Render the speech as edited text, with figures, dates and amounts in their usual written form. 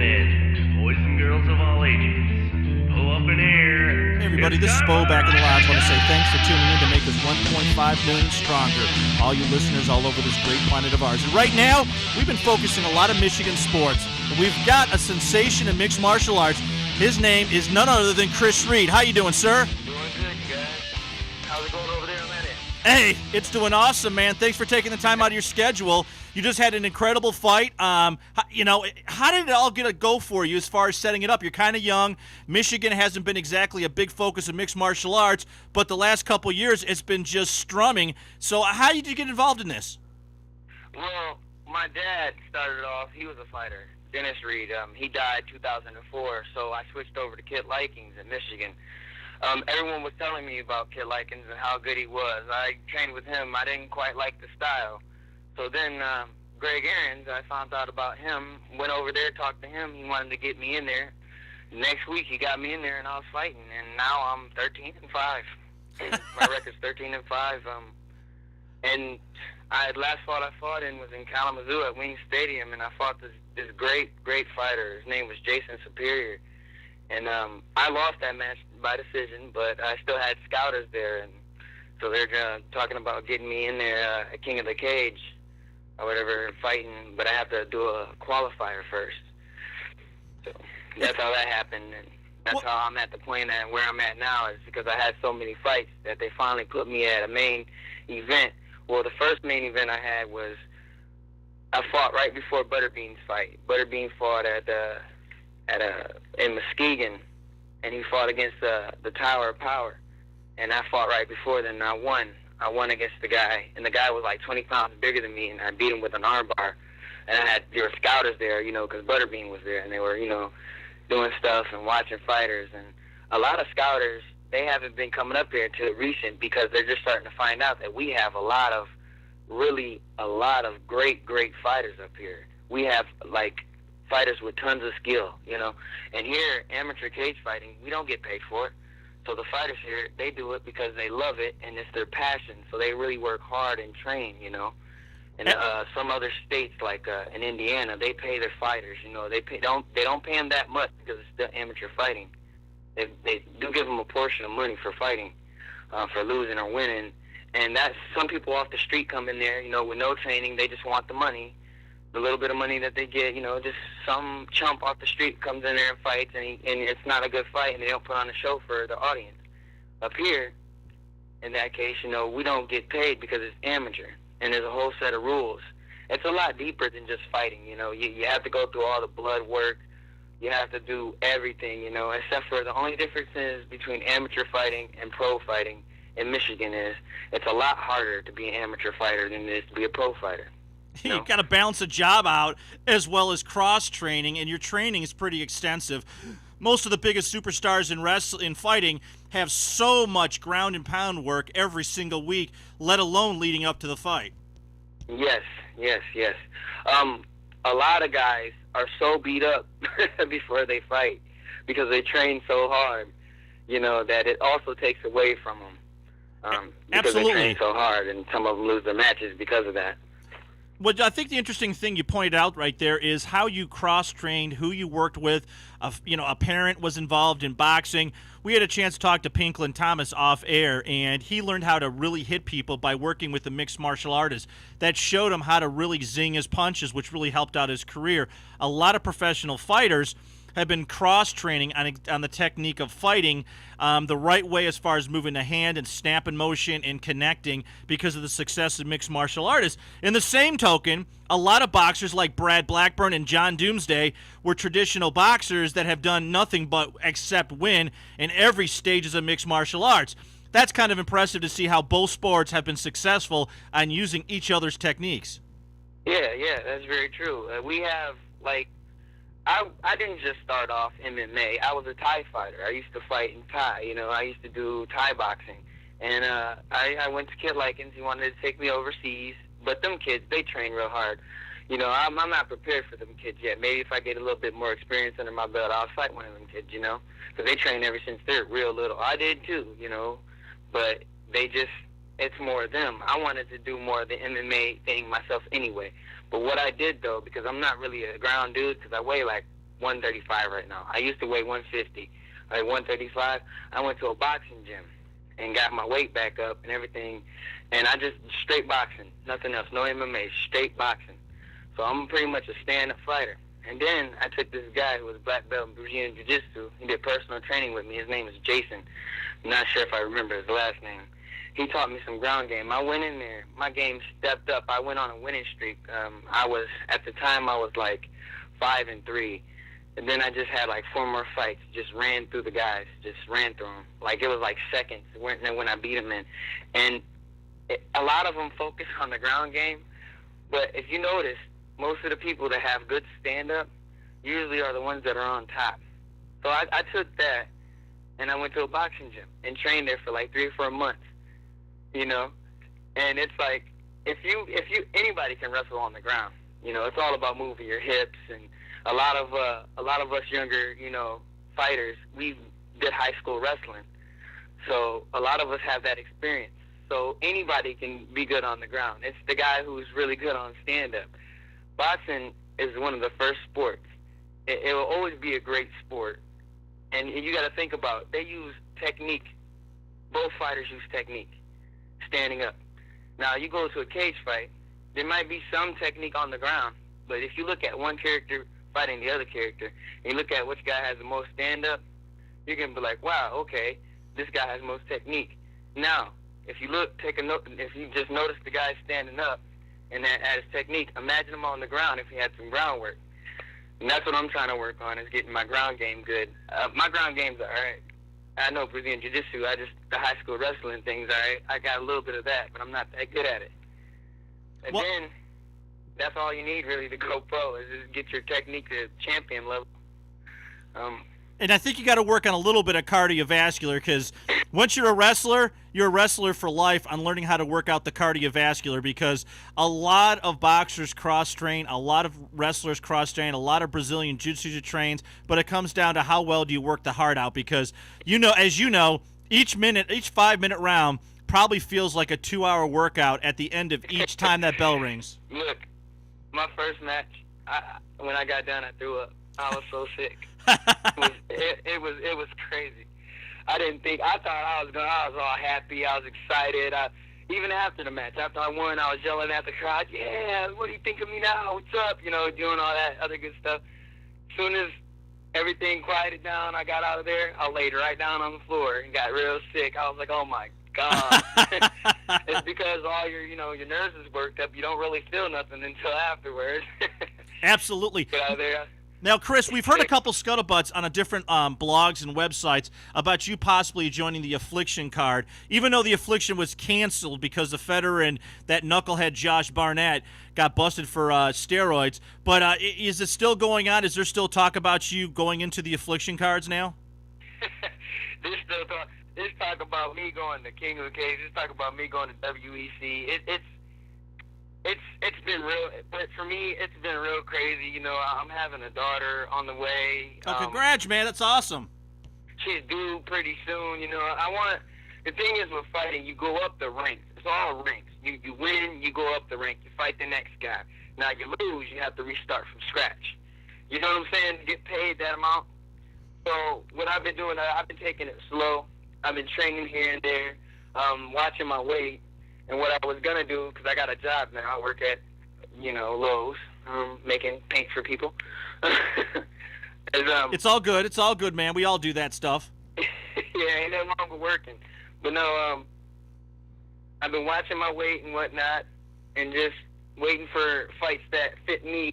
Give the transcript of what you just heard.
gentlemen, boys and girls of all ages, pull up an air. Hey everybody, this is Bo back in the lodge. I want to say thanks for tuning in to make us 1.5 million stronger. All you listeners all over this great planet of ours. And right now, we've been focusing a lot of Michigan sports. We've got a sensation in mixed martial arts. His name is none other than Chris Reid. How you doing, sir? Doing good, you guys. How's it going over there, man? Hey, it's doing awesome, man. Thanks for taking the time out of your schedule. You just had an incredible fight. How did it all go for you as far as setting it up? You're kind of young. Michigan hasn't been exactly a big focus of mixed martial arts, but the last couple years it's been just strumming. So how did you get involved in this? Well, my dad started off, he was a fighter, Dennis Reid. He died 2004, so I switched over to Kid Likings in Michigan. Everyone was telling me about Kid Likings and how good he was. I trained with him. I didn't quite like the style. So then Greg Aarons, I found out about him, went over there, talked to him. He wanted to get me in there. Next week he got me in there and I was fighting, and now I'm 13-5. My record's 13-5. And last fight I fought in was in Kalamazoo at Wing Stadium, and I fought this great fighter. His name was Jason Superior. And I lost that match by decision, but I still had scouters there, and so they're talking about getting me in there at King of the Cage or whatever, fighting, but I have to do a qualifier first. So that's how that happened, and that's how I'm at the point at where I'm at now, is because I had so many fights that they finally put me at a main event. Well, the first main event I had was I fought right before Butterbean's fight. Butterbean fought in Muskegon, and he fought against the Tower of Power, and I fought right before then, and I won. I won against the guy, and the guy was like 20 pounds bigger than me, and I beat him with an arm bar. And there were scouters there, because Butterbean was there, and they were, doing stuff and watching fighters. And a lot of scouters, they haven't been coming up here until recent, because they're just starting to find out that we have a lot of great fighters up here. We have, fighters with tons of skill, And here, amateur cage fighting, we don't get paid for it. So the fighters here, they do it because they love it and it's their passion. So they really work hard and train, And some other states, like in Indiana, they pay their fighters. They don't pay them that much because it's still amateur fighting. They do give them a portion of money for fighting, for losing or winning. And that's, some people off the street come in there, with no training. They just want the money. The little bit of money that they get, just some chump off the street comes in there and fights, and it's not a good fight, and they don't put on a show for the audience. Up here, in that case, we don't get paid because it's amateur, and there's a whole set of rules. It's a lot deeper than just fighting, You have to go through all the blood work. You have to do everything, except for the only difference is between amateur fighting and pro fighting in Michigan is it's a lot harder to be an amateur fighter than it is to be a pro fighter. You've got to balance a job out as well as cross-training, and your training is pretty extensive. Most of the biggest superstars in fighting have so much ground and pound work every single week, let alone leading up to the fight. Yes. A lot of guys are so beat up before they fight because they train so hard, that it also takes away from them. Because Absolutely. They train so hard, and some of them lose their matches because of that. Well, I think the interesting thing you pointed out right there is how you cross-trained, who you worked with. A parent was involved in boxing. We had a chance to talk to Pinklin Thomas off air, and he learned how to really hit people by working with a mixed martial artist. That showed him how to really zing his punches, which really helped out his career. A lot of professional fighters have been cross-training on the technique of fighting the right way as far as moving the hand and snap in motion and connecting because of the success of mixed martial artists. In the same token, a lot of boxers like Brad Blackburn and John Doomsday were traditional boxers that have done nothing but except win in every stages of mixed martial arts. That's kind of impressive to see how both sports have been successful on using each other's techniques. Yeah, that's very true. We have, I didn't just start off MMA. I was a Thai fighter. I used to fight in Thai. I used to do Thai boxing. And I went to Kid Likings. He wanted to take me overseas. But them kids, they train real hard. I'm not prepared for them kids yet. Maybe if I get a little bit more experience under my belt, I'll fight one of them kids, Because they train ever since they're real little. I did too, But it's more of them. I wanted to do more of the MMA thing myself anyway. But what I did, though, because I'm not really a ground dude, because I weigh like 135 right now. I used to weigh 150, like 135. I went to a boxing gym and got my weight back up and everything, and I just straight boxing, nothing else, no MMA, straight boxing. So I'm pretty much a stand-up fighter. And then I took this guy who was a black belt in Brazilian Jiu-Jitsu. He did personal training with me. His name is Jason. I'm not sure if I remember his last name. He taught me some ground game. I went in there. My game stepped up. I went on a winning streak. At the time, I was like 5-3. And then I just had like 4 more fights. Just ran through the guys. Just ran through them. Like it was like seconds when I beat them in. And a lot of them focus on the ground game. But if you notice, most of the people that have good stand-up usually are the ones that are on top. So I took that, and I went to a boxing gym and trained there for like 3 or 4 months, you know? And it's like, if you anybody can wrestle on the ground, you know? It's all about moving your hips, and a lot of us younger, you know, fighters, we did high school wrestling. So a lot of us have that experience. So anybody can be good on the ground. It's the guy who's really good on stand-up. Boxing is one of the first sports. It will always be a great sport. And you got to think about it. They use technique. Both fighters use technique, standing up. Now, you go to a cage fight, there might be some technique on the ground, but if you look at one character fighting the other character, and you look at which guy has the most stand-up, you're going to be like, wow, okay, this guy has the most technique. Now, if you look, take a note, if you just notice the guy standing up, and that as technique, imagine him on the ground if he had some groundwork. And that's what I'm trying to work on, is getting my ground game good. My ground game's all right. I know Brazilian Jiu-Jitsu, the high school wrestling thing's all right. I got a little bit of that, but I'm not that good at it. And then that's all you need really to go pro, is just get your technique to champion level. And I think you got to work on a little bit of cardiovascular, because once you're a wrestler for life on learning how to work out the cardiovascular, because a lot of boxers cross-train, a lot of wrestlers cross-train, a lot of Brazilian Jiu-Jitsu trains, but it comes down to how well do you work the heart out, because, as you know, each 5-minute round probably feels like a 2-hour workout at the end of each time that bell rings. Look, my first match, when I got done, I threw up. I was so sick. It was crazy. I thought I was all happy. I was excited. Even after the match, after I won, I was yelling at the crowd, yeah, what do you think of me now? What's up? You know, doing all that other good stuff. As soon as everything quieted down, I got out of there, I laid right down on the floor and got real sick. I was like, oh my God. It's because all your nerves is worked up. You don't really feel nothing until afterwards. Absolutely. Get out of there. Now, Chris, we've heard a couple scuttlebutts on different blogs and websites about you possibly joining the Affliction card, even though the Affliction was canceled because the Federer and that knucklehead Josh Barnett got busted for steroids. But is it still going on? Is there still talk about you going into the Affliction cards now? There's talk about me going to King of the Cage. There's talk about me going to WEC. It's been real, but for me, it's been real crazy. You know, I'm having a daughter on the way. Oh, congrats, man. That's awesome. She's due pretty soon. You know, the thing is with fighting, you go up the ranks. It's all ranks. You win, you go up the rank. You fight the next guy. Now, you lose, you have to restart from scratch. You know what I'm saying? To get paid that amount. So what I've been doing, I've been taking it slow. I've been training here and there, watching my weight. And what I was going to do, because I got a job now, I work at, Lowe's, making paint for people. It's all good. It's all good, man. We all do that stuff. Yeah, ain't nothing wrong with working. But no, I've been watching my weight and whatnot, and just waiting for fights that fit me.